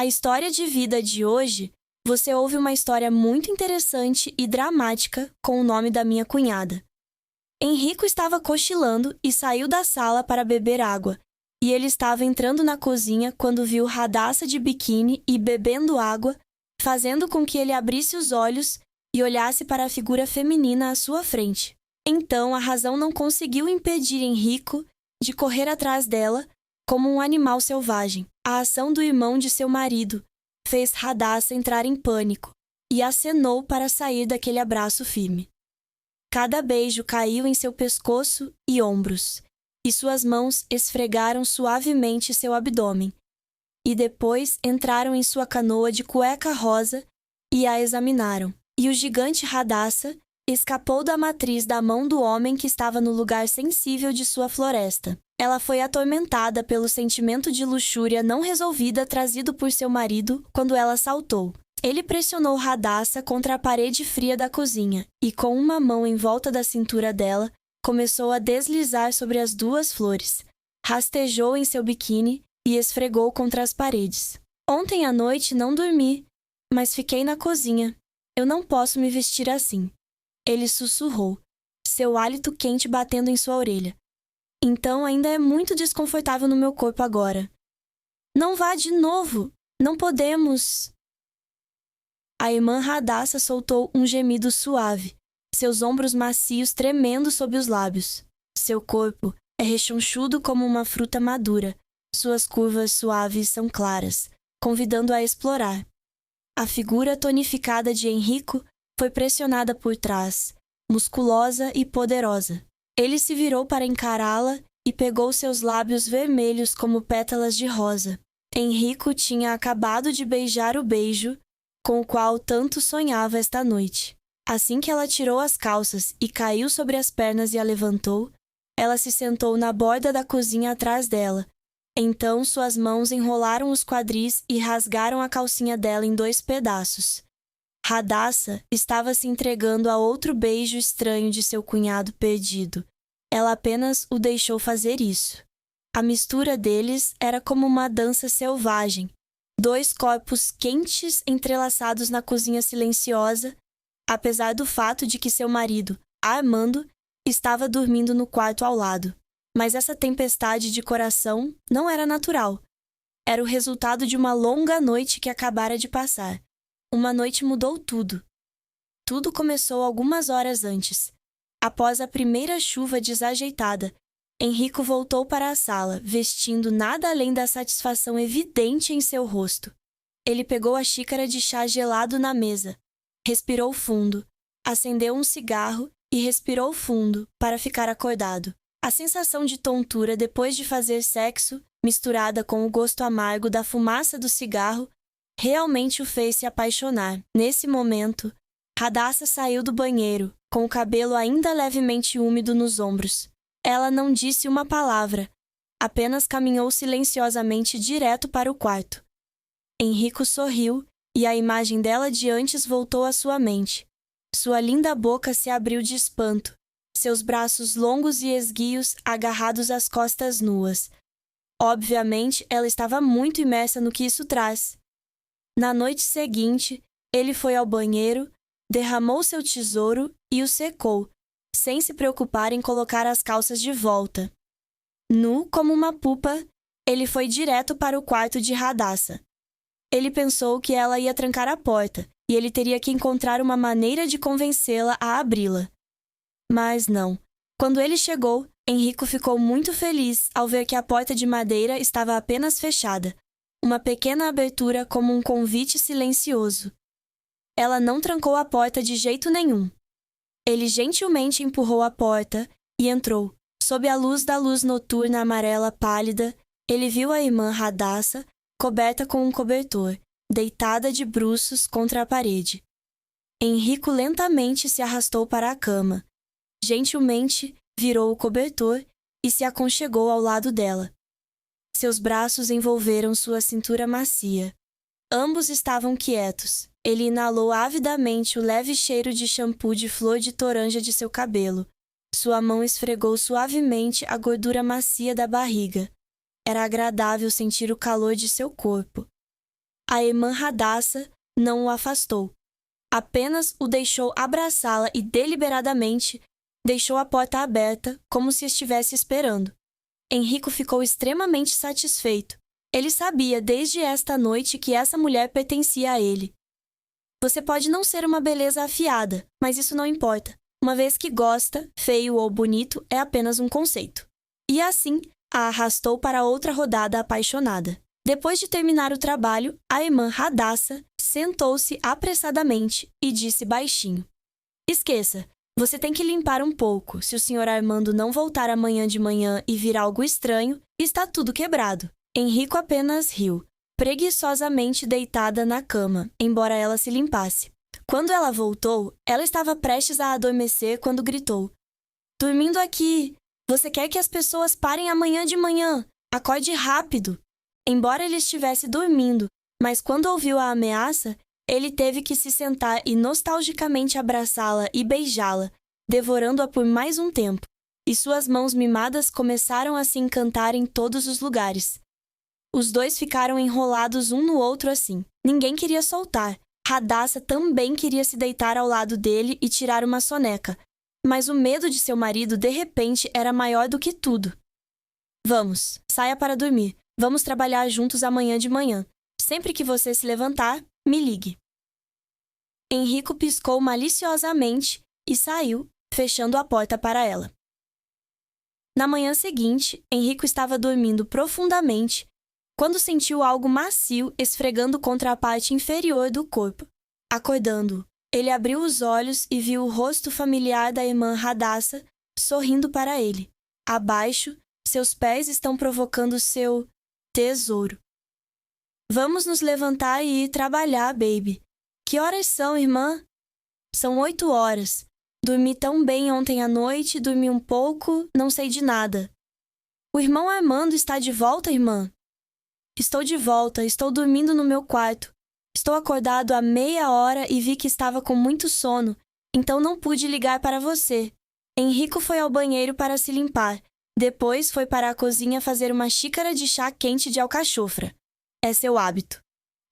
A história de vida de hoje, você ouve uma história muito interessante e dramática com o nome da minha cunhada. Henrico estava cochilando e saiu da sala para beber água, e ele estava entrando na cozinha quando viu Radassa de biquíni e bebendo água, fazendo com que ele abrisse os olhos e olhasse para a figura feminina à sua frente. Então, a razão não conseguiu impedir Henrico de correr atrás dela como um animal selvagem. A ação do irmão de seu marido fez Radassa entrar em pânico e acenou para sair daquele abraço firme. Cada beijo caiu em seu pescoço e ombros, e suas mãos esfregaram suavemente seu abdômen, e depois entraram em sua canoa de cueca rosa e a examinaram. E o gigante Radassa escapou da matriz da mão do homem que estava no lugar sensível de sua floresta. Ela foi atormentada pelo sentimento de luxúria não resolvida trazido por seu marido quando ela saltou. Ele pressionou Radassa contra a parede fria da cozinha e, com uma mão em volta da cintura dela, começou a deslizar sobre as duas flores. Rastejou em seu biquíni e esfregou contra as paredes. Ontem à noite não dormi, mas fiquei na cozinha. Eu não posso me vestir assim. Ele sussurrou, seu hálito quente batendo em sua orelha. Então ainda é muito desconfortável no meu corpo agora. Não vá de novo! Não podemos! A irmã Radassa soltou um gemido suave, seus ombros macios tremendo sob os lábios. Seu corpo é rechonchudo como uma fruta madura. Suas curvas suaves são claras, convidando a explorar. A figura tonificada de Henrico foi pressionada por trás, musculosa e poderosa. Ele se virou para encará-la e pegou seus lábios vermelhos como pétalas de rosa. Henrico tinha acabado de beijar o beijo com o qual tanto sonhava esta noite. Assim que ela tirou as calças e caiu sobre as pernas e a levantou, ela se sentou na borda da cozinha atrás dela. Então suas mãos enrolaram os quadris e rasgaram a calcinha dela em 2 pedaços. Radassa estava se entregando a outro beijo estranho de seu cunhado perdido. Ela apenas o deixou fazer isso. A mistura deles era como uma dança selvagem. 2 corpos quentes entrelaçados na cozinha silenciosa, apesar do fato de que seu marido, Armando, estava dormindo no quarto ao lado. Mas essa tempestade de coração não era natural. Era o resultado de uma longa noite que acabara de passar. Uma noite mudou tudo. Tudo começou algumas horas antes. Após a primeira chuva desajeitada, Henrico voltou para a sala, vestindo nada além da satisfação evidente em seu rosto. Ele pegou a xícara de chá gelado na mesa, respirou fundo, acendeu um cigarro e respirou fundo para ficar acordado. A sensação de tontura depois de fazer sexo, misturada com o gosto amargo da fumaça do cigarro, realmente o fez se apaixonar. Nesse momento, Radassa saiu do banheiro, com o cabelo ainda levemente úmido nos ombros. Ela não disse uma palavra, apenas caminhou silenciosamente direto para o quarto. Henrico sorriu e a imagem dela de antes voltou à sua mente. Sua linda boca se abriu de espanto, seus braços longos e esguios agarrados às costas nuas. Obviamente, ela estava muito imersa no que isso traz. Na noite seguinte, ele foi ao banheiro, derramou seu tesouro e o secou, sem se preocupar em colocar as calças de volta. Nu como uma pupa, ele foi direto para o quarto de Radassa. Ele pensou que ela ia trancar a porta e ele teria que encontrar uma maneira de convencê-la a abri-la. Mas não. Quando ele chegou, Henrico ficou muito feliz ao ver que a porta de madeira estava apenas fechada, uma pequena abertura como um convite silencioso. Ela não trancou a porta de jeito nenhum. Ele gentilmente empurrou a porta e entrou. Sob a luz da luz noturna amarela pálida, ele viu a irmã Radassa coberta com um cobertor, deitada de bruços contra a parede. Henrico lentamente se arrastou para a cama. Gentilmente virou o cobertor e se aconchegou ao lado dela. Seus braços envolveram sua cintura macia. Ambos estavam quietos. Ele inalou avidamente o leve cheiro de shampoo de flor de toranja de seu cabelo. Sua mão esfregou suavemente a gordura macia da barriga. Era agradável sentir o calor de seu corpo. A irmã Radassa não o afastou. Apenas o deixou abraçá-la e deliberadamente deixou a porta aberta como se estivesse esperando. Henrico ficou extremamente satisfeito. Ele sabia desde esta noite que essa mulher pertencia a ele. Você pode não ser uma beleza afiada, mas isso não importa. Uma vez que gosta, feio ou bonito é apenas um conceito. E assim, a arrastou para outra rodada apaixonada. Depois de terminar o trabalho, a irmã Radassa sentou-se apressadamente e disse baixinho: Esqueça, você tem que limpar um pouco. Se o Sr. Armando não voltar amanhã de manhã e vir algo estranho, está tudo quebrado. Henrico apenas riu, preguiçosamente deitada na cama, embora ela se limpasse. Quando ela voltou, ela estava prestes a adormecer quando gritou: Dormindo aqui! Você quer que as pessoas parem amanhã de manhã? Acorde rápido! Embora ele estivesse dormindo, mas quando ouviu a ameaça, ele teve que se sentar e nostalgicamente abraçá-la e beijá-la, devorando-a por mais um tempo. E suas mãos mimadas começaram a se encantar em todos os lugares. Os dois ficaram enrolados um no outro assim. Ninguém queria soltar. Radassa também queria se deitar ao lado dele e tirar uma soneca, mas o medo de seu marido, de repente, era maior do que tudo. Vamos, saia para dormir. Vamos trabalhar juntos amanhã de manhã. Sempre que você se levantar, me ligue. Henrico piscou maliciosamente e saiu, fechando a porta para ela. Na manhã seguinte, Henrico estava dormindo profundamente quando sentiu algo macio esfregando contra a parte inferior do corpo. Acordando, ele abriu os olhos e viu o rosto familiar da irmã Radassa sorrindo para ele. Abaixo, seus pés estão provocando seu tesouro. Vamos nos levantar e ir trabalhar, baby. Que horas são, irmã? São 8 horas. Dormi tão bem ontem à noite, dormi um pouco, não sei de nada. O irmão Armando está de volta, irmã? Estou de volta, estou dormindo no meu quarto. Estou acordado há meia hora e vi que estava com muito sono, então não pude ligar para você. Henrico foi ao banheiro para se limpar. Depois foi para a cozinha fazer uma xícara de chá quente de alcachofra. É seu hábito.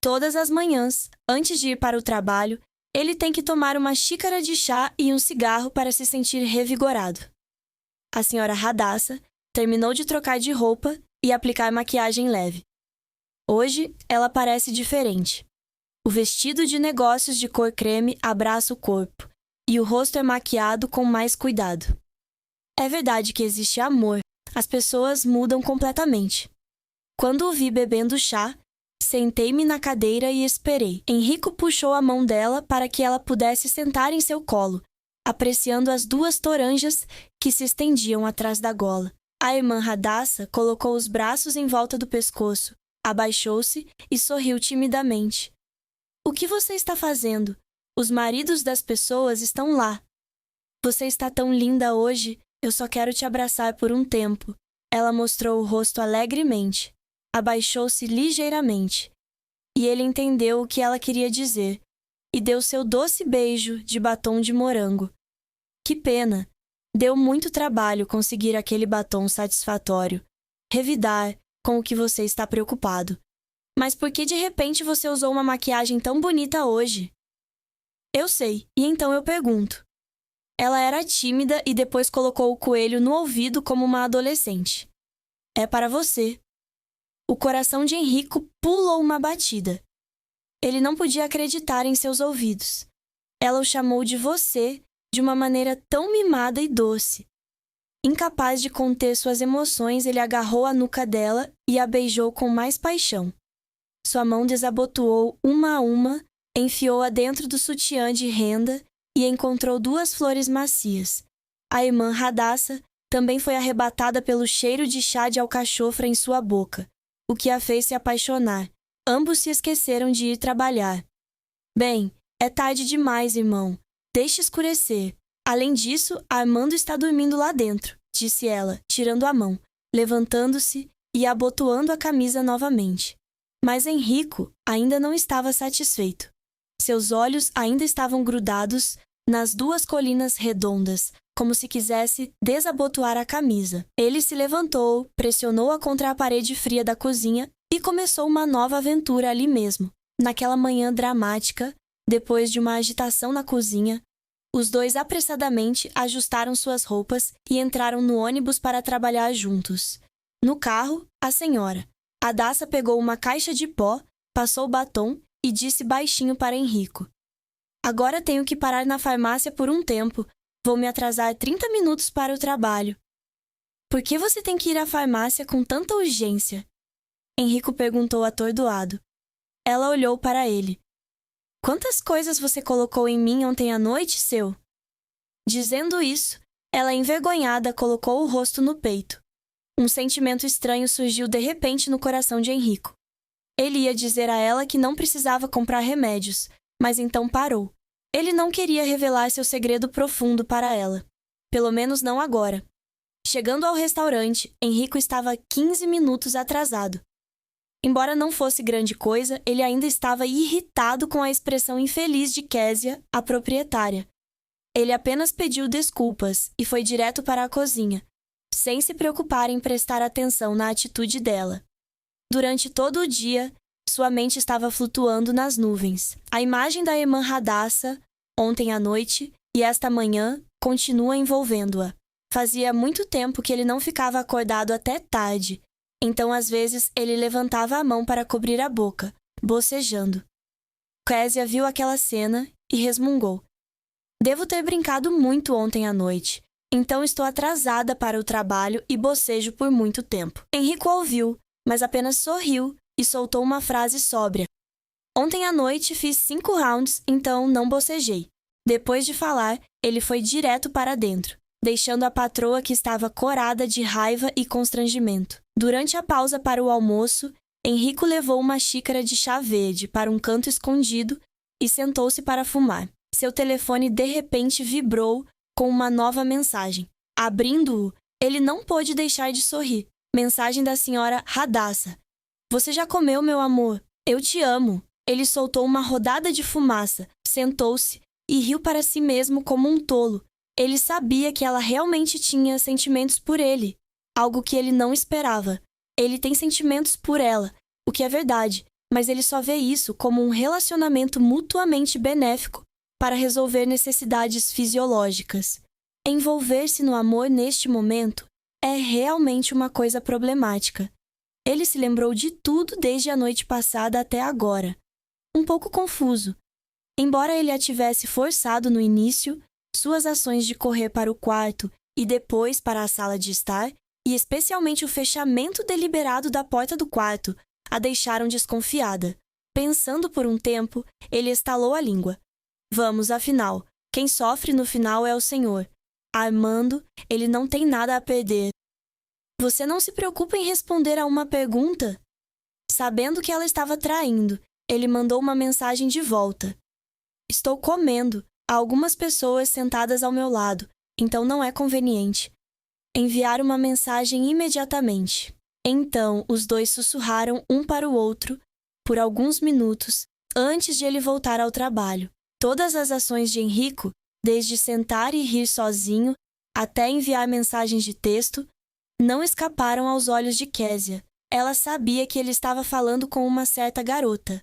Todas as manhãs, antes de ir para o trabalho, ele tem que tomar uma xícara de chá e um cigarro para se sentir revigorado. A senhora Radassa terminou de trocar de roupa e aplicar maquiagem leve. Hoje, ela parece diferente. O vestido de negócios de cor creme abraça o corpo, e o rosto é maquiado com mais cuidado. É verdade que existe amor. As pessoas mudam completamente. Quando o vi bebendo chá, sentei-me na cadeira e esperei. Henrico puxou a mão dela para que ela pudesse sentar em seu colo, apreciando as 2 toranjas que se estendiam atrás da gola. A irmã Radassa colocou os braços em volta do pescoço, abaixou-se e sorriu timidamente. O que você está fazendo? Os maridos das pessoas estão lá. Você está tão linda hoje, eu só quero te abraçar por um tempo. Ela mostrou o rosto alegremente. Abaixou-se ligeiramente. E ele entendeu o que ela queria dizer, e deu seu doce beijo de batom de morango. Que pena! Deu muito trabalho conseguir aquele batom satisfatório. Revidar com o que você está preocupado. Mas por que de repente você usou uma maquiagem tão bonita hoje? Eu sei, e então eu pergunto. Ela era tímida e depois colocou o coelho no ouvido como uma adolescente. É para você. O coração de Henrico pulou uma batida. Ele não podia acreditar em seus ouvidos. Ela o chamou de você de uma maneira tão mimada e doce. Incapaz de conter suas emoções, ele agarrou a nuca dela e a beijou com mais paixão. Sua mão desabotoou uma a uma, enfiou-a dentro do sutiã de renda e encontrou 2 flores macias. A irmã Radassa também foi arrebatada pelo cheiro de chá de alcachofra em sua boca, o que a fez se apaixonar. Ambos se esqueceram de ir trabalhar. Bem, é tarde demais, irmão. Deixe escurecer. Além disso, Armando está dormindo lá dentro, disse ela, tirando a mão, levantando-se e abotoando a camisa novamente. Mas Henrico ainda não estava satisfeito. Seus olhos ainda estavam grudados nas 2 colinas redondas, como se quisesse desabotoar a camisa. Ele se levantou, pressionou-a contra a parede fria da cozinha e começou uma nova aventura ali mesmo. Naquela manhã dramática, depois de uma agitação na cozinha, os dois apressadamente ajustaram suas roupas e entraram no ônibus para trabalhar juntos. No carro, a senhora Hadassa pegou uma caixa de pó, passou o batom e disse baixinho para Enrico: "Agora tenho que parar na farmácia por um tempo. Vou me atrasar 30 minutos para o trabalho." "Por que você tem que ir à farmácia com tanta urgência?" Enrico perguntou atordoado. Ela olhou para ele. "Quantas coisas você colocou em mim ontem à noite, seu?" Dizendo isso, ela envergonhada colocou o rosto no peito. Um sentimento estranho surgiu de repente no coração de Enrico. Ele ia dizer a ela que não precisava comprar remédios, mas então parou. Ele não queria revelar seu segredo profundo para ela. Pelo menos não agora. Chegando ao restaurante, Enrico estava 15 minutos atrasado. Embora não fosse grande coisa, ele ainda estava irritado com a expressão infeliz de Késia, a proprietária. Ele apenas pediu desculpas e foi direto para a cozinha, sem se preocupar em prestar atenção na atitude dela. Durante todo o dia, sua mente estava flutuando nas nuvens. A imagem da irmã Hadassa, ontem à noite, e esta manhã, continua envolvendo-a. Fazia muito tempo que ele não ficava acordado até tarde, então às vezes ele levantava a mão para cobrir a boca, bocejando. Késia viu aquela cena e resmungou. "Devo ter brincado muito ontem à noite, então estou atrasada para o trabalho e bocejo por muito tempo." Enrico ouviu, mas apenas sorriu e soltou uma frase sóbria. "Ontem à noite fiz 5 rounds, então não bocejei." Depois de falar, ele foi direto para dentro, deixando a patroa que estava corada de raiva e constrangimento. Durante a pausa para o almoço, Enrico levou uma xícara de chá verde para um canto escondido e sentou-se para fumar. Seu telefone de repente vibrou com uma nova mensagem. Abrindo-o, ele não pôde deixar de sorrir. Mensagem da senhora Hadassa. "Você já comeu, meu amor? Eu te amo." Ele soltou uma rodada de fumaça, sentou-se e riu para si mesmo como um tolo. Ele sabia que ela realmente tinha sentimentos por ele, algo que ele não esperava. Ele tem sentimentos por ela, o que é verdade, mas ele só vê isso como um relacionamento mutuamente benéfico para resolver necessidades fisiológicas. Envolver-se no amor neste momento é realmente uma coisa problemática. Ele se lembrou de tudo desde a noite passada até agora. Um pouco confuso. Embora ele a tivesse forçado no início, suas ações de correr para o quarto e depois para a sala de estar, e especialmente o fechamento deliberado da porta do quarto, a deixaram desconfiada. Pensando por um tempo, ele estalou a língua. Vamos, afinal, quem sofre no final é o Senhor. Armando, ele não tem nada a perder. Você não se preocupa em responder a uma pergunta? Sabendo que ela estava traindo, ele mandou uma mensagem de volta. Estou comendo. Há algumas pessoas sentadas ao meu lado, então não é conveniente. Enviar uma mensagem imediatamente. Então, os dois sussurraram um para o outro por alguns minutos antes de ele voltar ao trabalho. Todas as ações de Enrico, desde sentar e rir sozinho até enviar mensagens de texto, não escaparam aos olhos de Késia. Ela sabia que ele estava falando com uma certa garota.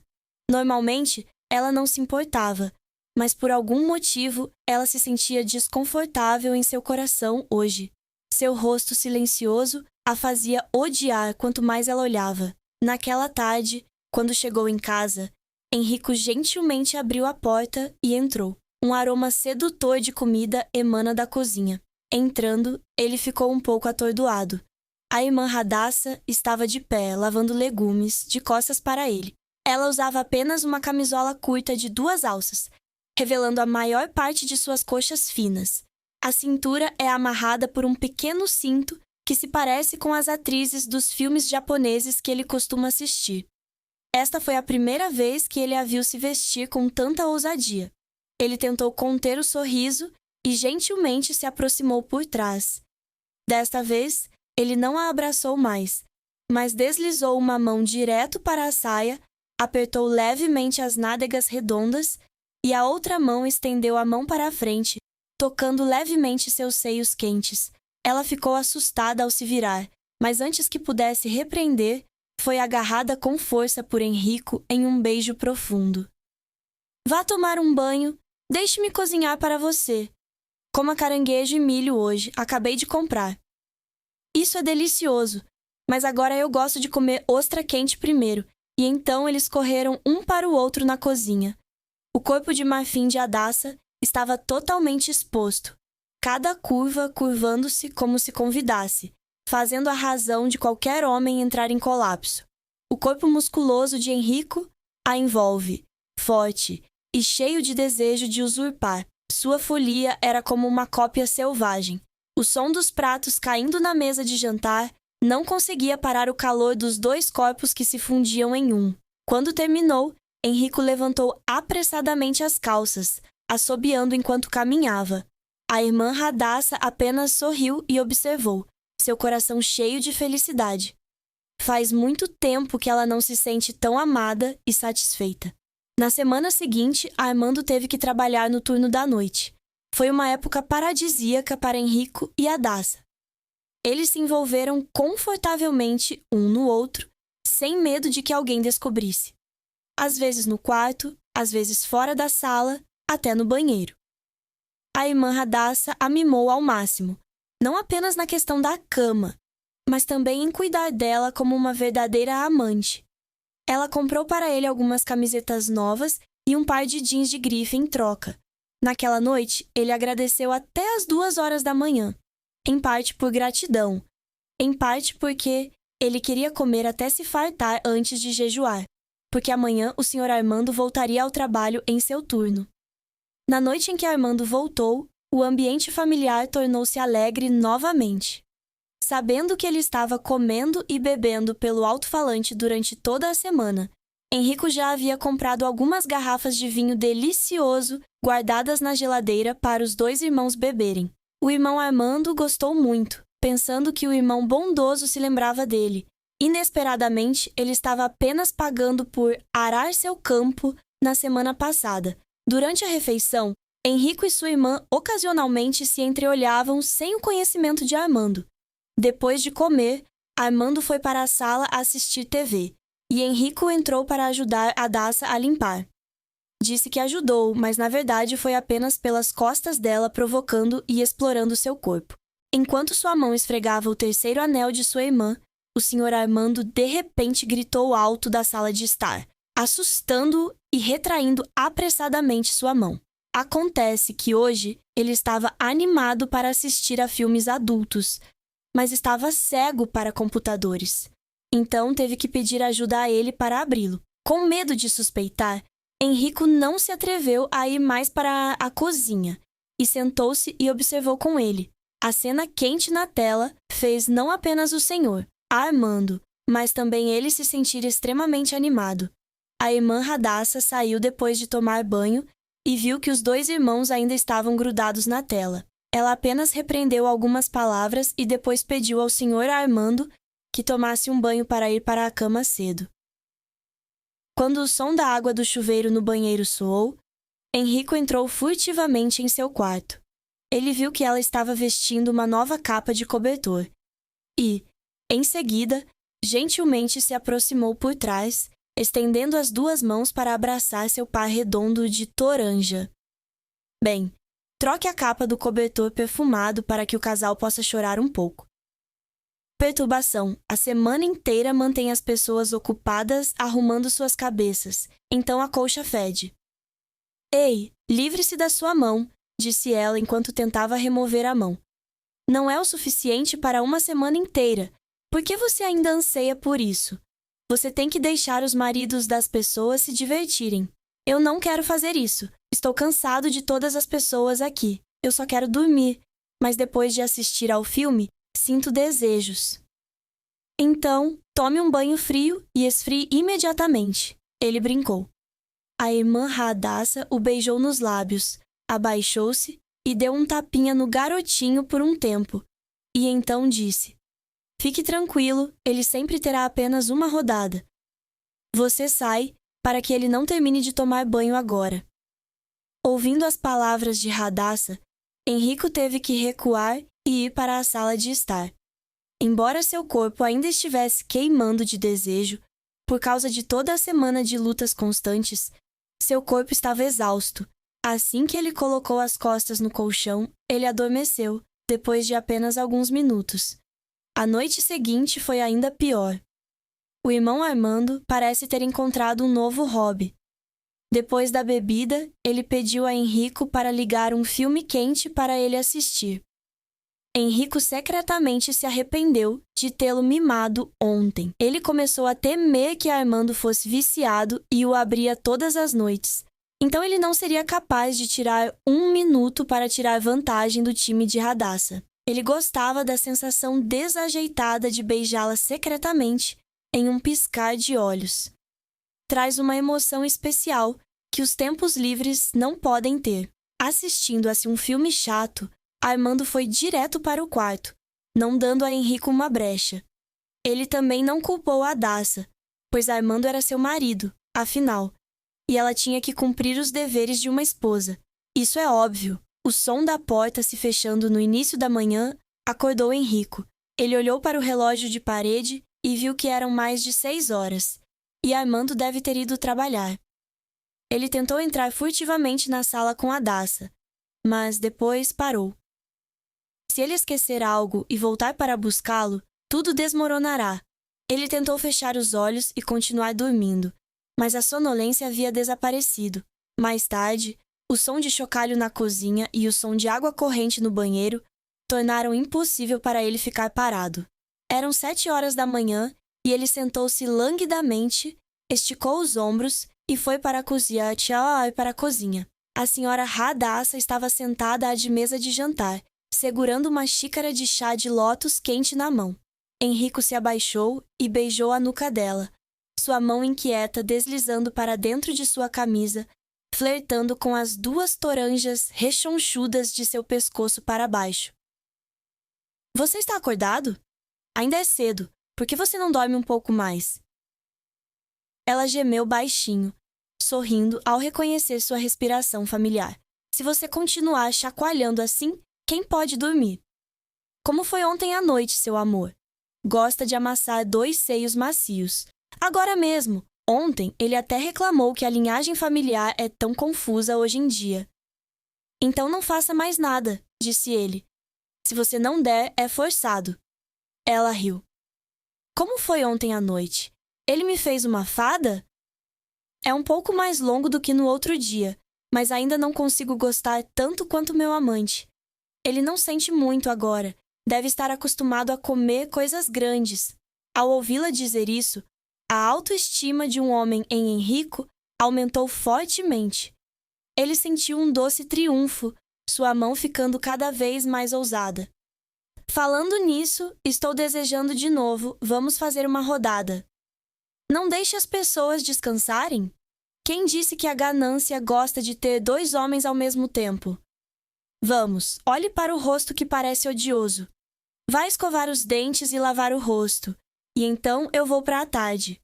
Normalmente, ela não se importava, mas por algum motivo ela se sentia desconfortável em seu coração hoje. Seu rosto silencioso a fazia odiar quanto mais ela olhava. Naquela tarde, quando chegou em casa, Enrico gentilmente abriu a porta e entrou. Um aroma sedutor de comida emana da cozinha. Entrando, ele ficou um pouco atordoado. A irmã Hadassa estava de pé, lavando legumes, de costas para ele. Ela usava apenas uma camisola curta de 2 alças, revelando a maior parte de suas coxas finas. A cintura é amarrada por um pequeno cinto que se parece com as atrizes dos filmes japoneses que ele costuma assistir. Esta foi a primeira vez que ele a viu se vestir com tanta ousadia. Ele tentou conter o sorriso e gentilmente se aproximou por trás. Desta vez, ele não a abraçou mais, mas deslizou uma mão direto para a saia, apertou levemente as nádegas redondas e a outra mão estendeu a mão para a frente, tocando levemente seus seios quentes. Ela ficou assustada ao se virar, mas antes que pudesse repreender, foi agarrada com força por Henrico em um beijo profundo. Vá tomar um banho, deixe-me cozinhar para você. Coma caranguejo e milho hoje, acabei de comprar. Isso é delicioso, mas agora eu gosto de comer ostra quente primeiro, e então eles correram um para o outro na cozinha. O corpo de marfim de Hadassa estava totalmente exposto, cada curva curvando-se como se convidasse, fazendo a razão de qualquer homem entrar em colapso. O corpo musculoso de Henrico a envolve, forte e cheio de desejo de usurpar. Sua folia era como uma cópia selvagem. O som dos pratos caindo na mesa de jantar não conseguia parar o calor dos dois corpos que se fundiam em um. Quando terminou, Henrico levantou apressadamente as calças, assobiando enquanto caminhava. A irmã Hadassa apenas sorriu e observou, seu coração cheio de felicidade. Faz muito tempo que ela não se sente tão amada e satisfeita. Na semana seguinte, Armando teve que trabalhar no turno da noite. Foi uma época paradisíaca para Henrico e Hadassa. Eles se envolveram confortavelmente um no outro, sem medo de que alguém descobrisse. Às vezes no quarto, às vezes fora da sala, até no banheiro. A irmã Hadassa a mimou ao máximo, não apenas na questão da cama, mas também em cuidar dela como uma verdadeira amante. Ela comprou para ele algumas camisetas novas e um par de jeans de grife em troca. Naquela noite, ele agradeceu até as 2 horas da manhã, em parte por gratidão, em parte porque ele queria comer até se fartar antes de jejuar, porque amanhã o Sr. Armando voltaria ao trabalho em seu turno. Na noite em que Armando voltou, o ambiente familiar tornou-se alegre novamente. Sabendo que ele estava comendo e bebendo pelo alto-falante durante toda a semana, Henrico já havia comprado algumas garrafas de vinho delicioso guardadas na geladeira para os dois irmãos beberem. O irmão Armando gostou muito, pensando que o irmão bondoso se lembrava dele. Inesperadamente, ele estava apenas pagando por arar seu campo na semana passada. Durante a refeição, Henrico e sua irmã ocasionalmente se entreolhavam sem o conhecimento de Armando. Depois de comer, Armando foi para a sala assistir TV, e Henrico entrou para ajudar Hadassa a limpar. Disse que ajudou, mas na verdade foi apenas pelas costas dela provocando e explorando seu corpo. Enquanto sua mão esfregava o terceiro anel de sua irmã, o Sr. Armando de repente gritou alto da sala de estar, assustando-o e retraindo apressadamente sua mão. Acontece que hoje ele estava animado para assistir a filmes adultos, mas estava cego para computadores. Então teve que pedir ajuda a ele para abri-lo. Com medo de suspeitar, Henrico não se atreveu a ir mais para a cozinha e sentou-se e observou com ele. A cena quente na tela fez não apenas o senhor, Armando, mas também ele se sentir extremamente animado. A irmã Hadassa saiu depois de tomar banho e viu que os dois irmãos ainda estavam grudados na tela. Ela apenas repreendeu algumas palavras e depois pediu ao Sr. Armando que tomasse um banho para ir para a cama cedo. Quando o som da água do chuveiro no banheiro soou, Henrico entrou furtivamente em seu quarto. Ele viu que ela estava vestindo uma nova capa de cobertor e, em seguida, gentilmente se aproximou por trás, estendendo as duas mãos para abraçar seu par redondo de toranja. Bem, troque a capa do cobertor perfumado para que o casal possa chorar um pouco. Perturbação. A semana inteira mantém as pessoas ocupadas arrumando suas cabeças, então a colcha fede. Ei, livre-se da sua mão, disse ela enquanto tentava remover a mão. Não é o suficiente para uma semana inteira. Por que você ainda anseia por isso? Você tem que deixar os maridos das pessoas se divertirem. Eu não quero fazer isso. Estou cansado de todas as pessoas aqui. Eu só quero dormir, mas depois de assistir ao filme, sinto desejos. Então, tome um banho frio e esfrie imediatamente. Ele brincou. A irmã Hadassa o beijou nos lábios, abaixou-se e deu um tapinha no garotinho por um tempo. E então disse: Fique tranquilo, ele sempre terá apenas uma rodada. Você sai para que ele não termine de tomar banho agora. Ouvindo as palavras de Hadassa, Henrico teve que recuar e ir para a sala de estar. Embora seu corpo ainda estivesse queimando de desejo, por causa de toda a semana de lutas constantes, seu corpo estava exausto. Assim que ele colocou as costas no colchão, ele adormeceu, depois de apenas alguns minutos. A noite seguinte foi ainda pior. O irmão Armando parece ter encontrado um novo hobby. Depois da bebida, ele pediu a Enrico para ligar um filme quente para ele assistir. Enrico secretamente se arrependeu de tê-lo mimado ontem. Ele começou a temer que Armando fosse viciado e o abria todas as noites. Então ele não seria capaz de tirar um minuto para tirar vantagem do time de Radassa. Ele gostava da sensação desajeitada de beijá-la secretamente em um piscar de olhos. Traz uma emoção especial que os tempos livres não podem ter. Assistindo a um filme chato, Armando foi direto para o quarto, não dando a Enrico uma brecha. Ele também não culpou a Daça, pois Armando era seu marido, afinal, e ela tinha que cumprir os deveres de uma esposa. Isso é óbvio. O som da porta se fechando no início da manhã acordou Enrico. Ele olhou para o relógio de parede e viu que eram mais de 6 horas, e Armando deve ter ido trabalhar. Ele tentou entrar furtivamente na sala com a Daça, mas depois parou. Se ele esquecer algo e voltar para buscá-lo, tudo desmoronará. Ele tentou fechar os olhos e continuar dormindo, mas a sonolência havia desaparecido. Mais tarde, o som de chocalho na cozinha e o som de água corrente no banheiro tornaram impossível para ele ficar parado. Eram 7 horas da manhã e ele sentou-se languidamente, esticou os ombros e foi para a cozinha. A senhora Radassa estava sentada à de mesa de jantar, segurando uma xícara de chá de lótus quente na mão. Enrico se abaixou e beijou a nuca dela, sua mão inquieta deslizando para dentro de sua camisa, flertando com as 2 toranjas rechonchudas de seu pescoço para baixo. — Você está acordado? Ainda é cedo. Por que você não dorme um pouco mais? Ela gemeu baixinho, sorrindo ao reconhecer sua respiração familiar. Se você continuar chacoalhando assim, quem pode dormir? Como foi ontem à noite, seu amor? Gosta de amassar 2 seios macios. Agora mesmo, ontem, ele até reclamou que a linhagem familiar é tão confusa hoje em dia. Então não faça mais nada, disse ele. Se você não der, é forçado. Ela riu. Como foi ontem à noite? Ele me fez uma fada? É um pouco mais longo do que no outro dia, mas ainda não consigo gostar tanto quanto meu amante. Ele não sente muito agora. Deve estar acostumado a comer coisas grandes. Ao ouvi-la dizer isso, a autoestima de um homem em Enrico aumentou fortemente. Ele sentiu um doce triunfo, sua mão ficando cada vez mais ousada. Falando nisso, estou desejando de novo, vamos fazer uma rodada. Não deixe as pessoas descansarem? Quem disse que a ganância gosta de ter 2 homens ao mesmo tempo? Vamos, olhe para o rosto que parece odioso. Vá escovar os dentes e lavar o rosto, e então eu vou para a tarde.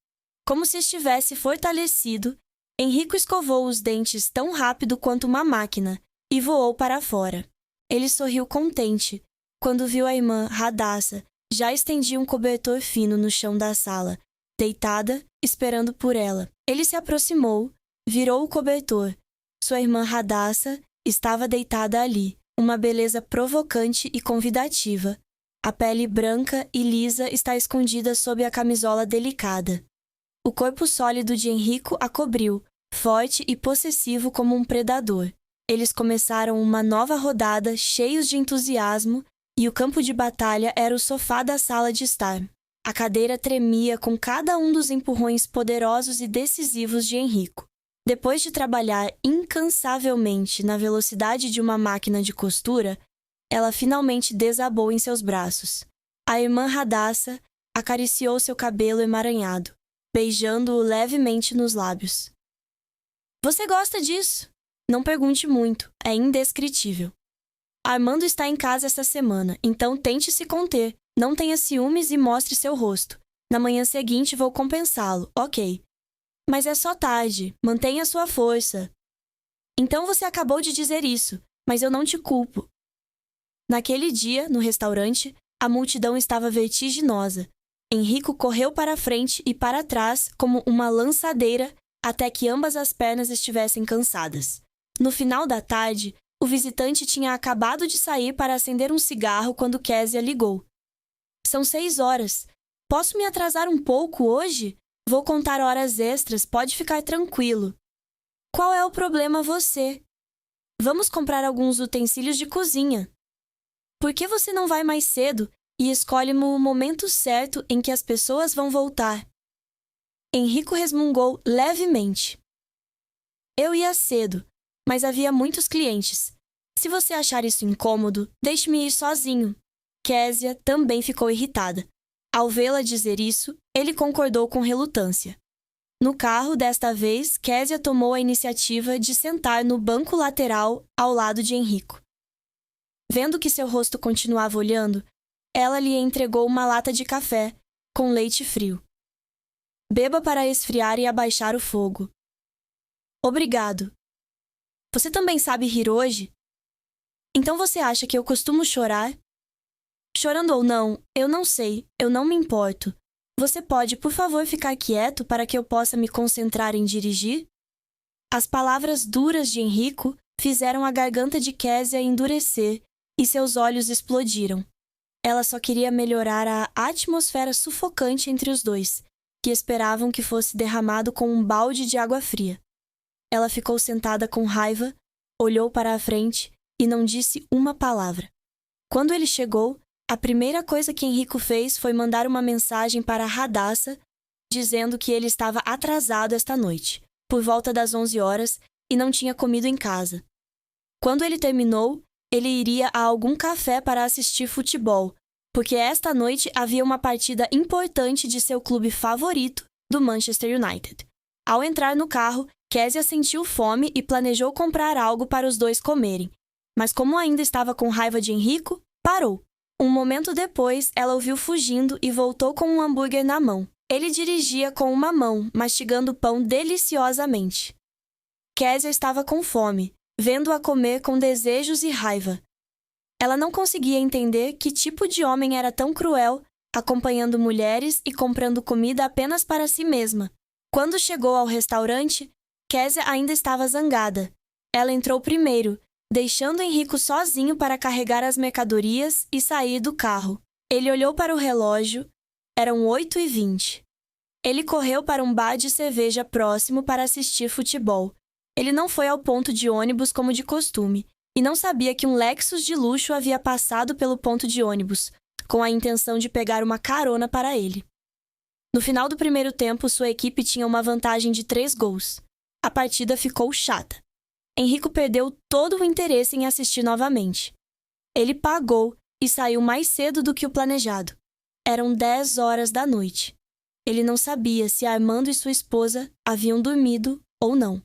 Como se estivesse fortalecido, Enrico escovou os dentes tão rápido quanto uma máquina e voou para fora. Ele sorriu contente quando viu a irmã Radassa já estendia um cobertor fino no chão da sala, deitada, esperando por ela. Ele se aproximou, virou o cobertor. Sua irmã Radassa estava deitada ali, uma beleza provocante e convidativa. A pele branca e lisa está escondida sob a camisola delicada. O corpo sólido de Enrico a cobriu, forte e possessivo como um predador. Eles começaram uma nova rodada, cheios de entusiasmo, e o campo de batalha era o sofá da sala de estar. A cadeira tremia com cada um dos empurrões poderosos e decisivos de Enrico. Depois de trabalhar incansavelmente na velocidade de uma máquina de costura, ela finalmente desabou em seus braços. A irmã Radassa acariciou seu cabelo emaranhado, beijando-o levemente nos lábios. — Você gosta disso? Não pergunte muito, é indescritível. Armando está em casa esta semana, então tente se conter. Não tenha ciúmes e mostre seu rosto. Na manhã seguinte vou compensá-lo, ok. Mas é só tarde, mantenha sua força. Então você acabou de dizer isso, mas eu não te culpo. Naquele dia, no restaurante, A multidão estava vertiginosa. Henrico correu para a frente e para trás como uma lançadeira até que ambas as pernas estivessem cansadas. No final da tarde, o visitante tinha acabado de sair para acender um cigarro quando Késia ligou. São 6 horas. Posso me atrasar um pouco hoje? Vou contar horas extras, pode ficar tranquilo. Qual é o problema você? Vamos comprar alguns utensílios de cozinha. Por que você não vai mais cedo e escolhe o momento certo em que as pessoas vão voltar? Henrico resmungou levemente. Eu ia cedo, mas havia muitos clientes. Se você achar isso incômodo, deixe-me ir sozinho. Késia também ficou irritada. Ao vê-la dizer isso, ele concordou com relutância. No carro, desta vez, Késia tomou a iniciativa de sentar no banco lateral ao lado de Henrico. Vendo que seu rosto continuava olhando, ela lhe entregou uma lata de café, com leite frio. Beba para esfriar e abaixar o fogo. Obrigado. Você também sabe rir hoje? Então você acha que eu costumo chorar? Chorando ou não, eu não sei, eu não me importo. Você pode, por favor, ficar quieto para que eu possa me concentrar em dirigir? As palavras duras de Henrico fizeram a garganta de Késia endurecer e seus olhos explodiram. Ela só queria melhorar a atmosfera sufocante entre os dois, que esperavam que fosse derramado com um balde de água fria. Ela ficou sentada com raiva, olhou para a frente e não disse uma palavra. Quando ele chegou, a primeira coisa que Henrico fez foi mandar uma mensagem para Radassa, dizendo que ele estava atrasado esta noite, por volta das 11 horas, e não tinha comido em casa. Quando ele terminou, ele iria a algum café para assistir futebol, porque esta noite havia uma partida importante de seu clube favorito, do Manchester United. Ao entrar no carro, Késia sentiu fome e planejou comprar algo para os dois comerem, mas como ainda estava com raiva de Henrico, parou. Um momento depois, ela o viu fugindo e voltou com um hambúrguer na mão. Ele dirigia com uma mão, mastigando o pão deliciosamente. Késia estava com fome, vendo-a comer com desejos e raiva. Ela não conseguia entender que tipo de homem era tão cruel, acompanhando mulheres e comprando comida apenas para si mesma. Quando chegou ao restaurante, Késia ainda estava zangada. Ela entrou primeiro, deixando Henrico sozinho para carregar as mercadorias e sair do carro. Ele olhou para o relógio. Eram 8h20. Ele correu para um bar de cerveja próximo para assistir futebol. Ele não foi ao ponto de ônibus como de costume, e não sabia que um Lexus de luxo havia passado pelo ponto de ônibus, com a intenção de pegar uma carona para ele. No final do primeiro tempo, sua equipe tinha uma vantagem de 3 gols. A partida ficou chata. Henrico perdeu todo o interesse em assistir novamente. Ele pagou e saiu mais cedo do que o planejado. Eram 10 horas da noite. Ele não sabia se Armando e sua esposa haviam dormido ou não.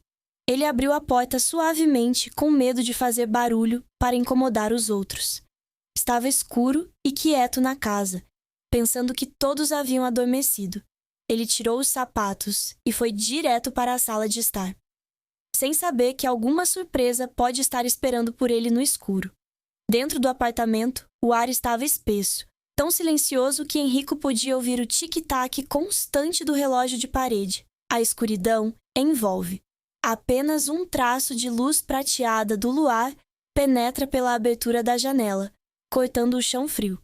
Ele abriu a porta suavemente, com medo de fazer barulho para incomodar os outros. Estava escuro e quieto na casa, pensando que todos haviam adormecido. Ele tirou os sapatos e foi direto para a sala de estar, sem saber que alguma surpresa pode estar esperando por ele no escuro. Dentro do apartamento, o ar estava espesso, tão silencioso que Henrico podia ouvir o tic-tac constante do relógio de parede. A escuridão envolve. Apenas um traço de luz prateada do luar penetra pela abertura da janela, cortando o chão frio.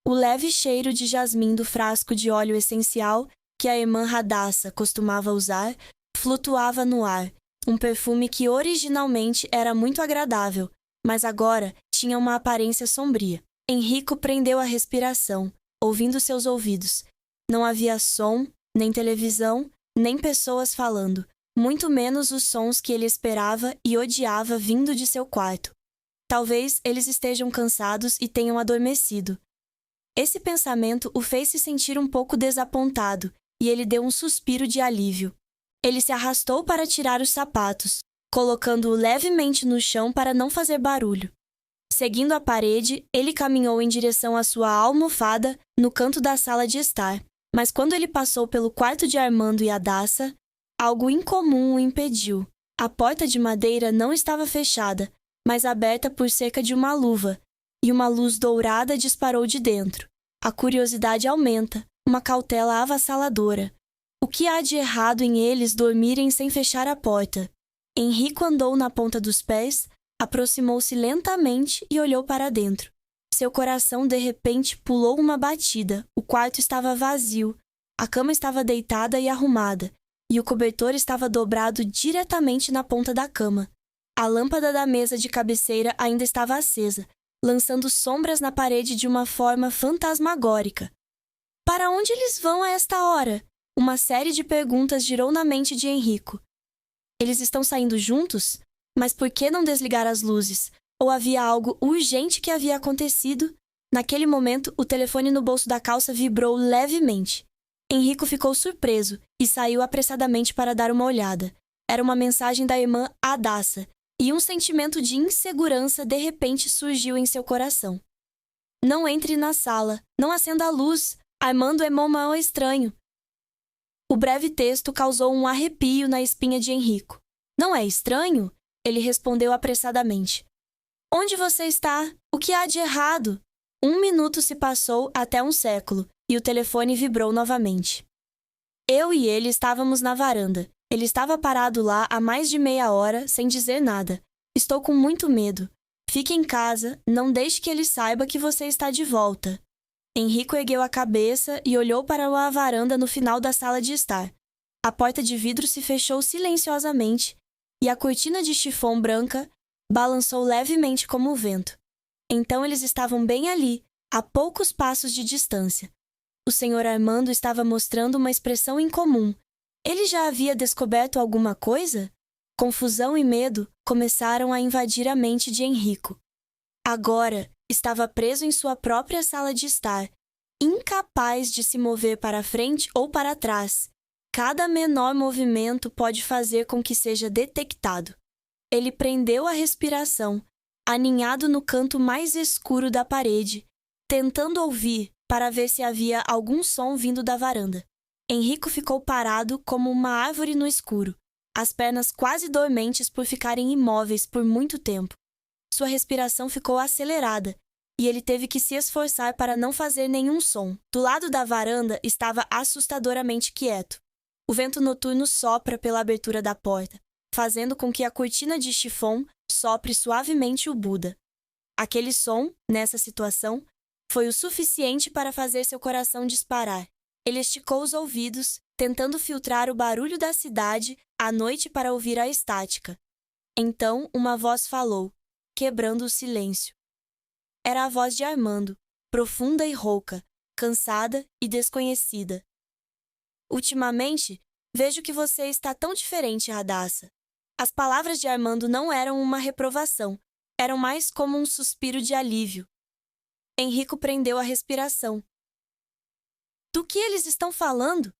O leve cheiro de jasmim do frasco de óleo essencial que a irmã Radassa costumava usar flutuava no ar, um perfume que originalmente era muito agradável, mas agora tinha uma aparência sombria. Henrico prendeu a respiração, ouvindo seus ouvidos. Não havia som, nem televisão, nem pessoas falando, muito menos os sons que ele esperava e odiava vindo de seu quarto. Talvez eles estejam cansados e tenham adormecido. Esse pensamento o fez se sentir um pouco desapontado, e ele deu um suspiro de alívio. Ele se arrastou para tirar os sapatos, colocando-o levemente no chão para não fazer barulho. Seguindo a parede, ele caminhou em direção à sua almofada no canto da sala de estar, mas quando ele passou pelo quarto de Armando e Adassa, algo incomum o impediu. A porta de madeira não estava fechada, mas aberta por cerca de uma luva, e uma luz dourada disparou de dentro. A curiosidade aumenta, uma cautela avassaladora. O que há de errado em eles dormirem sem fechar a porta? Henrico andou na ponta dos pés, aproximou-se lentamente e olhou para dentro. Seu coração de repente pulou uma batida. O quarto estava vazio, a cama estava deitada e arrumada, e o cobertor estava dobrado diretamente na ponta da cama. A lâmpada da mesa de cabeceira ainda estava acesa, lançando sombras na parede de uma forma fantasmagórica. Para onde eles vão a esta hora? Uma série de perguntas girou na mente de Henrico. Eles estão saindo juntos? Mas por que não desligar as luzes? Ou havia algo urgente que havia acontecido? Naquele momento, o telefone no bolso da calça vibrou levemente. Henrico ficou surpreso e saiu apressadamente para dar uma olhada. Era uma mensagem da irmã Hadassa, e um sentimento de insegurança de repente surgiu em seu coração. Não entre na sala, não acenda a luz, Armando é mau estranho. O breve texto causou um arrepio na espinha de Henrico. Não é estranho? Ele respondeu apressadamente. Onde você está? O que há de errado? 1 minuto se passou até 1 século, e o telefone vibrou novamente. Eu e ele estávamos na varanda. Ele estava parado lá há mais de meia hora, sem dizer nada. Estou com muito medo. Fique em casa, não deixe que ele saiba que você está de volta. Henrico ergueu a cabeça e olhou para a varanda no final da sala de estar. A porta de vidro se fechou silenciosamente e a cortina de chifão branca balançou levemente como o vento. Então eles estavam bem ali, a poucos passos de distância. O senhor Armando estava mostrando uma expressão incomum. Ele já havia descoberto alguma coisa? Confusão e medo começaram a invadir a mente de Henrico. Agora estava preso em sua própria sala de estar, incapaz de se mover para frente ou para trás. Cada menor movimento pode fazer com que seja detectado. Ele prendeu a respiração, aninhado no canto mais escuro da parede, tentando ouvir para ver se havia algum som vindo da varanda. Henrico ficou parado como uma árvore no escuro, as pernas quase dormentes por ficarem imóveis por muito tempo. Sua respiração ficou acelerada e ele teve que se esforçar para não fazer nenhum som. Do lado da varanda estava assustadoramente quieto. O vento noturno sopra pela abertura da porta, fazendo com que a cortina de chifão sopre suavemente o Buda. Aquele som, nessa situação, foi o suficiente para fazer seu coração disparar. Ele esticou os ouvidos, tentando filtrar o barulho da cidade à noite para ouvir a estática. Então, uma voz falou, quebrando o silêncio. Era a voz de Armando, profunda e rouca, cansada e desconhecida. Ultimamente, vejo que você está tão diferente, Hadassa. As palavras de Armando não eram uma reprovação, eram mais como um suspiro de alívio. Henrico prendeu a respiração. Do que eles estão falando?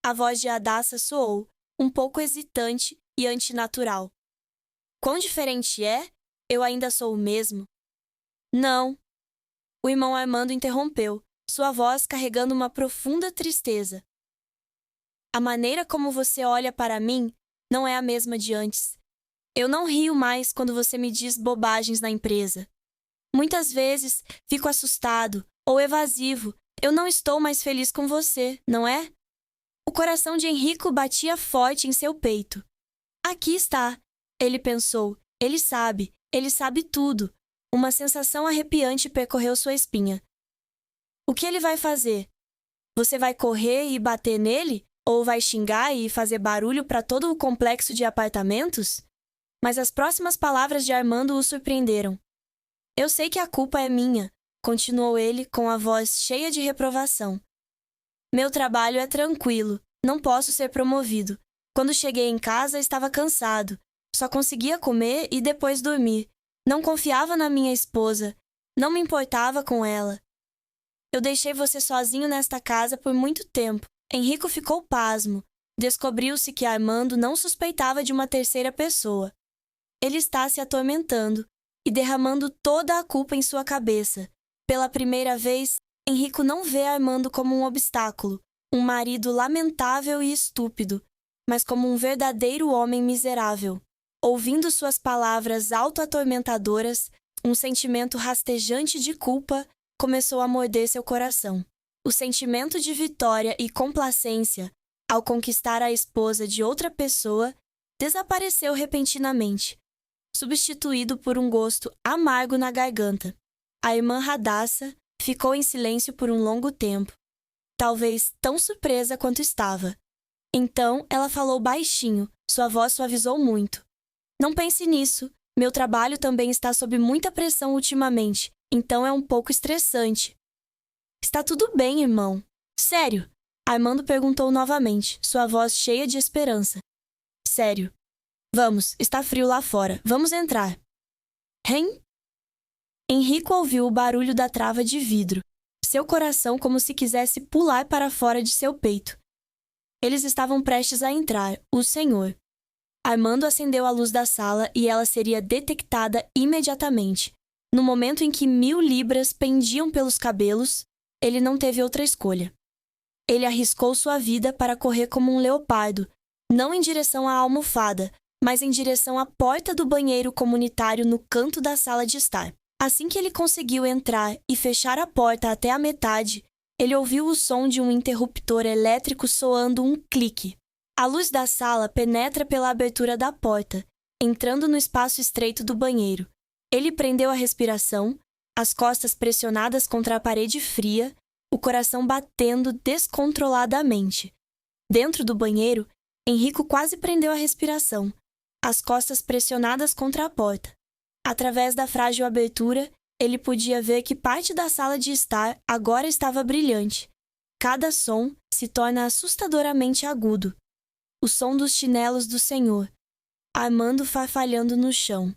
A voz de Hadassa soou, um pouco hesitante e antinatural. Quão diferente é? Eu ainda sou o mesmo. Não. O irmão Armando interrompeu, sua voz carregando uma profunda tristeza. A maneira como você olha para mim não é a mesma de antes. Eu não rio mais quando você me diz bobagens na empresa. Muitas vezes fico assustado ou evasivo. Eu não estou mais feliz com você, não é? O coração de Henrico batia forte em seu peito. Aqui está, ele pensou. Ele sabe tudo. Uma sensação arrepiante percorreu sua espinha. O que ele vai fazer? Você vai correr e bater nele? Ou vai xingar e fazer barulho para todo o complexo de apartamentos? Mas as próximas palavras de Armando o surpreenderam. Eu sei que a culpa é minha, continuou ele com a voz cheia de reprovação. Meu trabalho é tranquilo, não posso ser promovido. Quando cheguei em casa, estava cansado. Só conseguia comer e depois dormir. Não confiava na minha esposa. Não me importava com ela. Eu deixei você sozinho nesta casa por muito tempo. Henrico ficou pasmo. Descobriu-se que Armando não suspeitava de uma terceira pessoa. Ele está se atormentando e derramando toda a culpa em sua cabeça. Pela primeira vez, Henrico não vê Armando como um obstáculo, um marido lamentável e estúpido, mas como um verdadeiro homem miserável. Ouvindo suas palavras auto-atormentadoras, Um sentimento rastejante de culpa começou a morder seu coração. O sentimento de vitória e complacência ao conquistar a esposa de outra pessoa desapareceu repentinamente, substituído por um gosto amargo na garganta. A irmã Radassa ficou em silêncio por um longo tempo, talvez tão surpresa quanto estava. Então ela falou baixinho, sua voz suavizou muito. Não pense nisso, meu trabalho também está sob muita pressão ultimamente, então é um pouco estressante. Está tudo bem, irmão. Sério? Armando perguntou novamente, sua voz cheia de esperança. Sério. Vamos, está frio lá fora. Vamos entrar. Hein? Henrico ouviu o barulho da trava de vidro, seu coração como se quisesse pular para fora de seu peito. Eles estavam prestes a entrar, o senhor. Armando acendeu a luz da sala e ela seria detectada imediatamente. No momento em que 1000 libras pendiam pelos cabelos, ele não teve outra escolha. Ele arriscou sua vida para correr como um leopardo, não em direção à almofada, mas em direção à porta do banheiro comunitário no canto da sala de estar. Assim que ele conseguiu entrar e fechar a porta até a metade, ele ouviu o som de um interruptor elétrico soando um clique. A luz da sala penetra pela abertura da porta, entrando no espaço estreito do banheiro. Ele prendeu a respiração, as costas pressionadas contra a parede fria, o coração batendo descontroladamente. Dentro do banheiro, Henrico quase prendeu a respiração, as costas pressionadas contra a porta. Através da frágil abertura, ele podia ver que parte da sala de estar agora estava brilhante. Cada som se torna assustadoramente agudo. O som dos chinelos do senhor, Armando farfalhando no chão.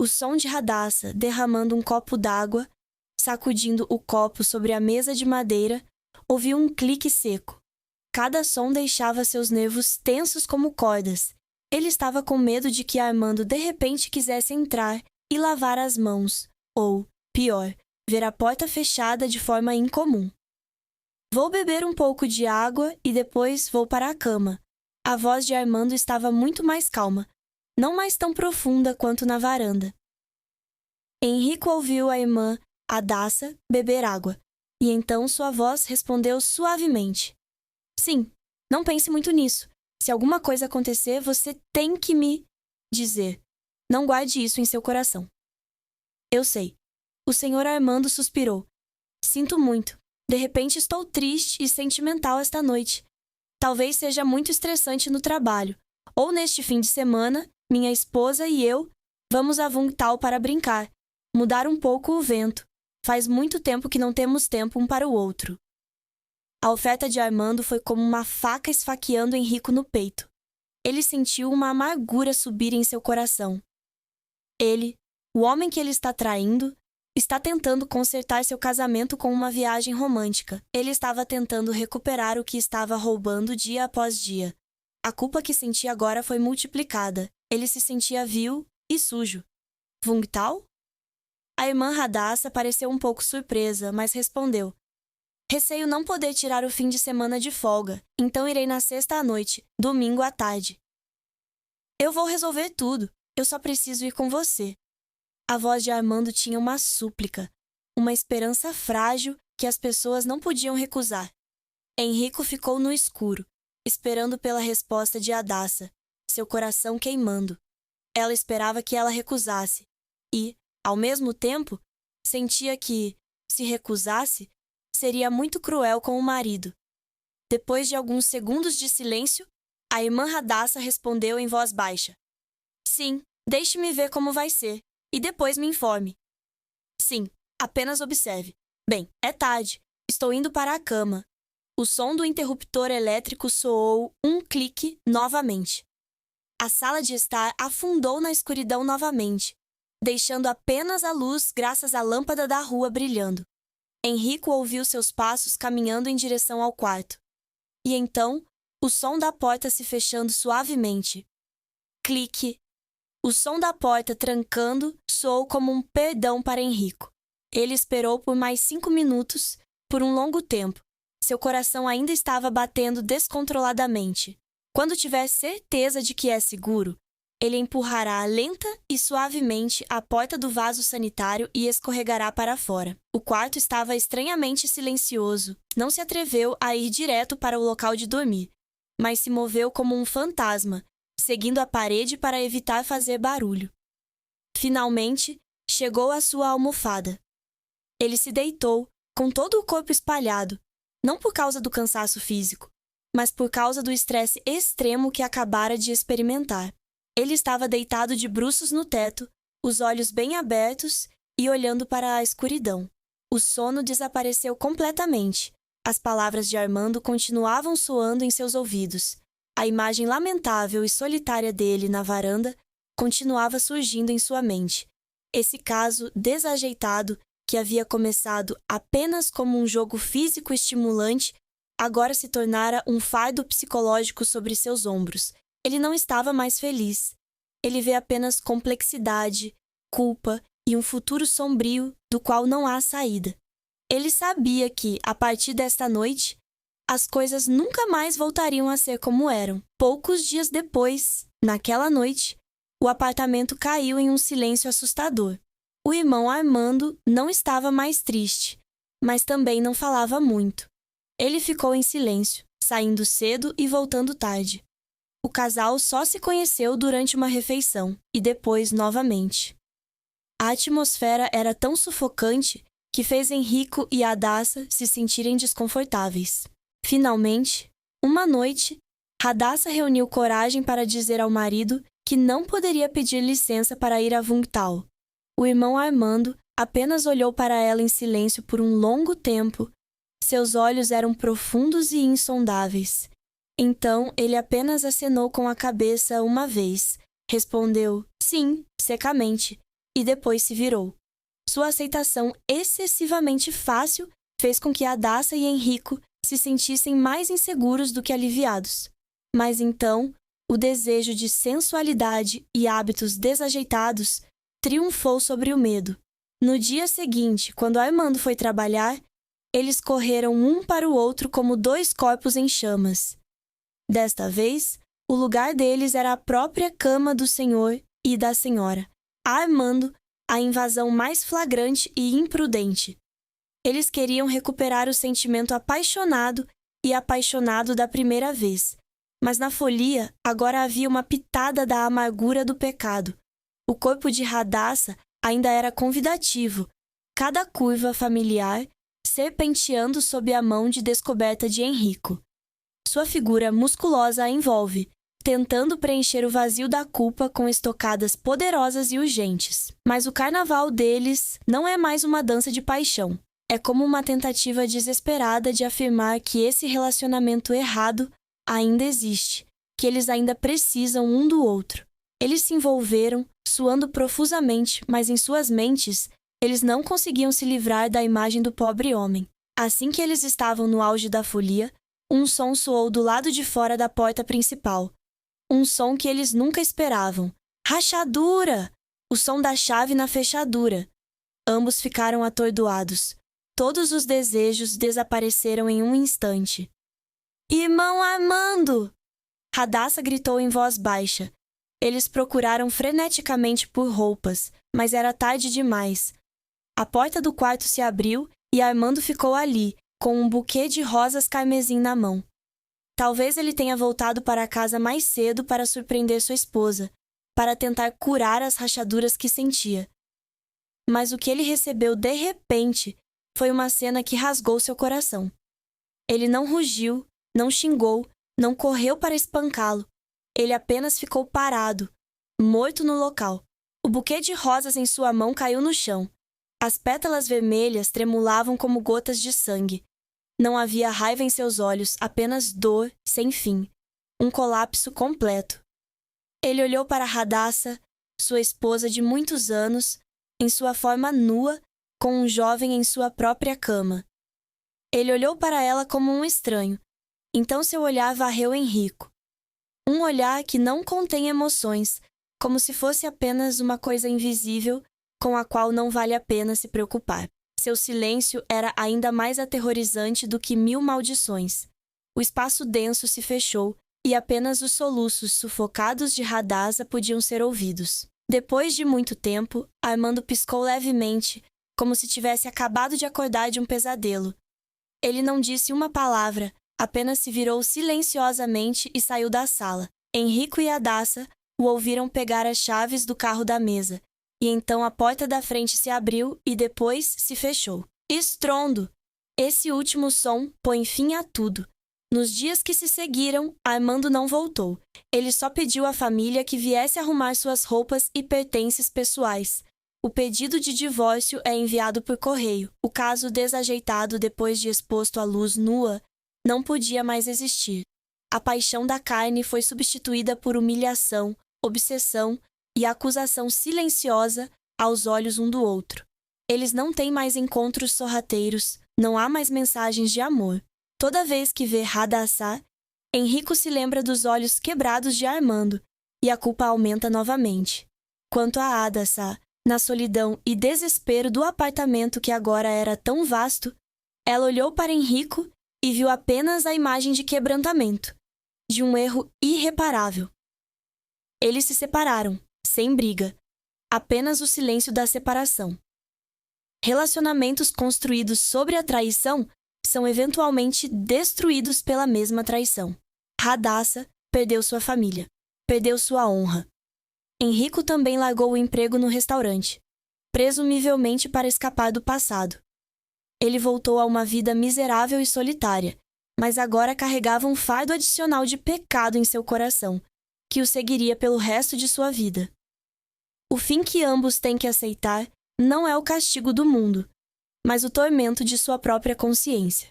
O som de Radassa derramando um copo d'água, sacudindo o copo sobre a mesa de madeira, ouviu um clique seco. Cada som deixava seus nervos tensos como cordas. Ele estava com medo de que Armando de repente quisesse entrar e lavar as mãos, ou, pior, ver a porta fechada de forma incomum. Vou beber um pouco de água e depois vou para a cama. A voz de Armando estava muito mais calma, não mais tão profunda quanto na varanda. Henrico ouviu a irmã Radassa beber água, e então sua voz respondeu suavemente. Sim, não pense muito nisso. Se alguma coisa acontecer, você tem que me dizer. Não guarde isso em seu coração. Eu sei. O senhor Armando suspirou. Sinto muito. De repente estou triste e sentimental esta noite. Talvez seja muito estressante no trabalho. Ou neste fim de semana, minha esposa e eu vamos a Vungtal para brincar, mudar um pouco o vento. Faz muito tempo que não temos tempo um para o outro. A oferta de Armando foi como uma faca esfaqueando Henrico no peito. Ele sentiu uma amargura subir em seu coração. Ele, o homem que ele está traindo, está tentando consertar seu casamento com uma viagem romântica. Ele estava tentando recuperar o que estava roubando dia após dia. A culpa que sentia agora foi multiplicada. Ele se sentia vil e sujo. Vungtal? A irmã Radassa pareceu um pouco surpresa, mas respondeu. Receio não poder tirar o fim de semana de folga, então irei na sexta à noite, domingo à tarde. Eu vou resolver tudo, eu só preciso ir com você. A voz de Armando tinha uma súplica, uma esperança frágil que as pessoas não podiam recusar. Henrico ficou no escuro, esperando pela resposta de Radassa, seu coração queimando. Ela esperava que ela recusasse e, ao mesmo tempo, sentia que, se recusasse, seria muito cruel com o marido. Depois de alguns segundos de silêncio, a irmã Radassa respondeu em voz baixa. Sim, deixe-me ver como vai ser, e depois me informe. Sim, apenas observe. Bem, é tarde, estou indo para a cama. O som do interruptor elétrico soou um clique novamente. A sala de estar afundou na escuridão novamente, deixando apenas a luz graças à lâmpada da rua brilhando. Henrico ouviu seus passos caminhando em direção ao quarto. E então, o som da porta se fechando suavemente. Clique. O som da porta trancando soou como um perdão para Henrico. Ele esperou por mais 5 minutos, por um longo tempo. Seu coração ainda estava batendo descontroladamente. Quando tiver certeza de que é seguro, Ele empurrará lenta e suavemente a porta do vaso sanitário e escorregará para fora. O quarto estava estranhamente silencioso. Não se atreveu a ir direto para o local de dormir, mas se moveu como um fantasma, seguindo a parede para evitar fazer barulho. Finalmente, chegou à sua almofada. Ele se deitou, com todo o corpo espalhado, não por causa do cansaço físico, mas por causa do estresse extremo que acabara de experimentar. Ele estava deitado de bruços no teto, os olhos bem abertos e olhando para a escuridão. O sono desapareceu completamente. As palavras de Armando continuavam soando em seus ouvidos. A imagem lamentável e solitária dele na varanda continuava surgindo em sua mente. Esse caso desajeitado, que havia começado apenas como um jogo físico estimulante, agora se tornara um fardo psicológico sobre seus ombros. Ele não estava mais feliz. Ele vê apenas complexidade, culpa e um futuro sombrio do qual não há saída. Ele sabia que, a partir desta noite, as coisas nunca mais voltariam a ser como eram. Poucos dias depois, naquela noite, o apartamento caiu em um silêncio assustador. O irmão Armando não estava mais triste, mas também não falava muito. Ele ficou em silêncio, saindo cedo e voltando tarde. O casal só se conheceu durante uma refeição, e depois novamente. A atmosfera era tão sufocante que fez Henrico e Hadassah se sentirem desconfortáveis. Finalmente, uma noite, Hadassah reuniu coragem para dizer ao marido que não poderia pedir licença para ir a Vungtau. O irmão Armando apenas olhou para ela em silêncio por um longo tempo. Seus olhos eram profundos e insondáveis. Então, ele apenas acenou com a cabeça uma vez, respondeu sim, secamente, e depois se virou. Sua aceitação excessivamente fácil fez com que Hadassah e Henrico se sentissem mais inseguros do que aliviados. Mas então, o desejo de sensualidade e hábitos desajeitados triunfou sobre o medo. No dia seguinte, quando Armando foi trabalhar, eles correram um para o outro como dois corpos em chamas. Desta vez, o lugar deles era a própria cama do senhor e da senhora. A Armando, a invasão mais flagrante e imprudente. Eles queriam recuperar o sentimento apaixonado e apaixonado da primeira vez, mas na folia agora havia uma pitada da amargura do pecado. O corpo de Hadassah ainda era convidativo, cada curva familiar serpenteando sob a mão de descoberta de Henrico. Sua figura musculosa a envolve, tentando preencher o vazio da culpa com estocadas poderosas e urgentes. Mas o carnaval deles não é mais uma dança de paixão. É como uma tentativa desesperada de afirmar que esse relacionamento errado ainda existe, que eles ainda precisam um do outro. Eles se envolveram, suando profusamente, mas em suas mentes, eles não conseguiam se livrar da imagem do pobre homem. Assim que eles estavam no auge da folia, um som soou do lado de fora da porta principal. Um som que eles nunca esperavam. Rachadura! O som da chave na fechadura. Ambos ficaram atordoados. Todos os desejos desapareceram em um instante. Irmão Armando! Hadassah gritou em voz baixa. Eles procuraram freneticamente por roupas, mas era tarde demais. A porta do quarto se abriu e Armando ficou ali, com um buquê de rosas carmesim na mão. Talvez ele tenha voltado para casa mais cedo para surpreender sua esposa, para tentar curar as rachaduras que sentia. Mas o que ele recebeu de repente foi uma cena que rasgou seu coração. Ele não rugiu, não xingou, não correu para espancá-lo. Ele apenas ficou parado, morto no local. O buquê de rosas em sua mão caiu no chão. As pétalas vermelhas tremulavam como gotas de sangue. Não havia raiva em seus olhos, apenas dor sem fim. Um colapso completo. Ele olhou para Hadassah, sua esposa de muitos anos, em sua forma nua, com um jovem em sua própria cama. Ele olhou para ela como um estranho. Então seu olhar varreu Henrico. Um olhar que não contém emoções, como se fosse apenas uma coisa invisível com a qual não vale a pena se preocupar. Seu silêncio era ainda mais aterrorizante do que 1000 maldições. O espaço denso se fechou e apenas os soluços sufocados de Radassa podiam ser ouvidos. Depois de muito tempo, Armando piscou levemente, como se tivesse acabado de acordar de um pesadelo. Ele não disse uma palavra, apenas se virou silenciosamente e saiu da sala. Enrico e Hadassa o ouviram pegar as chaves do carro da mesa, e então a porta da frente se abriu e depois se fechou. Estrondo! Esse último som põe fim a tudo. Nos dias que se seguiram, Armando não voltou. Ele só pediu à família que viesse arrumar suas roupas e pertences pessoais. O pedido de divórcio é enviado por correio. O caso desajeitado depois de exposto à luz nua não podia mais existir. A paixão da carne foi substituída por humilhação, obsessão e acusação silenciosa aos olhos um do outro. Eles não têm mais encontros sorrateiros, não há mais mensagens de amor. Toda vez que vê Radassa, Enrico se lembra dos olhos quebrados de Armando, e a culpa aumenta novamente. Quanto a Hadassa, na solidão e desespero do apartamento que agora era tão vasto, ela olhou para Enrico e viu apenas a imagem de quebrantamento, de um erro irreparável. Eles se separaram, sem briga, apenas o silêncio da separação. Relacionamentos construídos sobre a traição são eventualmente destruídos pela mesma traição. Radassa perdeu sua família, perdeu sua honra. Enrico também largou o emprego no restaurante, presumivelmente para escapar do passado. Ele voltou a uma vida miserável e solitária, mas agora carregava um fardo adicional de pecado em seu coração, que o seguiria pelo resto de sua vida. O fim que ambos têm que aceitar não é o castigo do mundo, mas o tormento de sua própria consciência.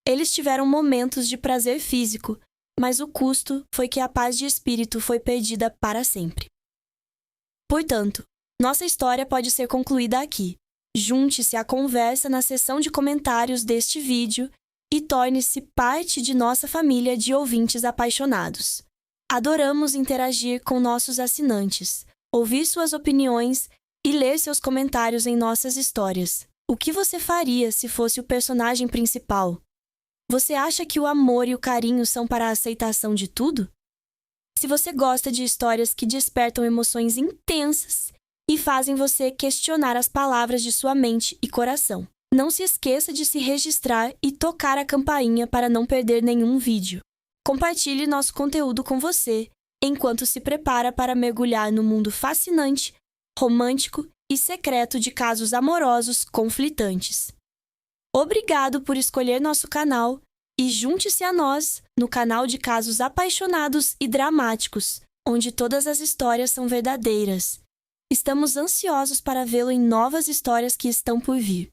Eles tiveram momentos de prazer físico, mas o custo foi que a paz de espírito foi perdida para sempre. Portanto, nossa história pode ser concluída aqui. Junte-se à conversa na seção de comentários deste vídeo e torne-se parte de nossa família de ouvintes apaixonados. Adoramos interagir com nossos assinantes, ouvir suas opiniões e ler seus comentários em nossas histórias. O que você faria se fosse o personagem principal? Você acha que o amor e o carinho são para a aceitação de tudo? Se você gosta de histórias que despertam emoções intensas e fazem você questionar as palavras de sua mente e coração, não se esqueça de se registrar e tocar a campainha para não perder nenhum vídeo. Compartilhe nosso conteúdo com você, enquanto se prepara para mergulhar no mundo fascinante, romântico e secreto de casos amorosos conflitantes. Obrigado por escolher nosso canal e junte-se a nós no canal de casos apaixonados e dramáticos, onde todas as histórias são verdadeiras. Estamos ansiosos para vê-lo em novas histórias que estão por vir.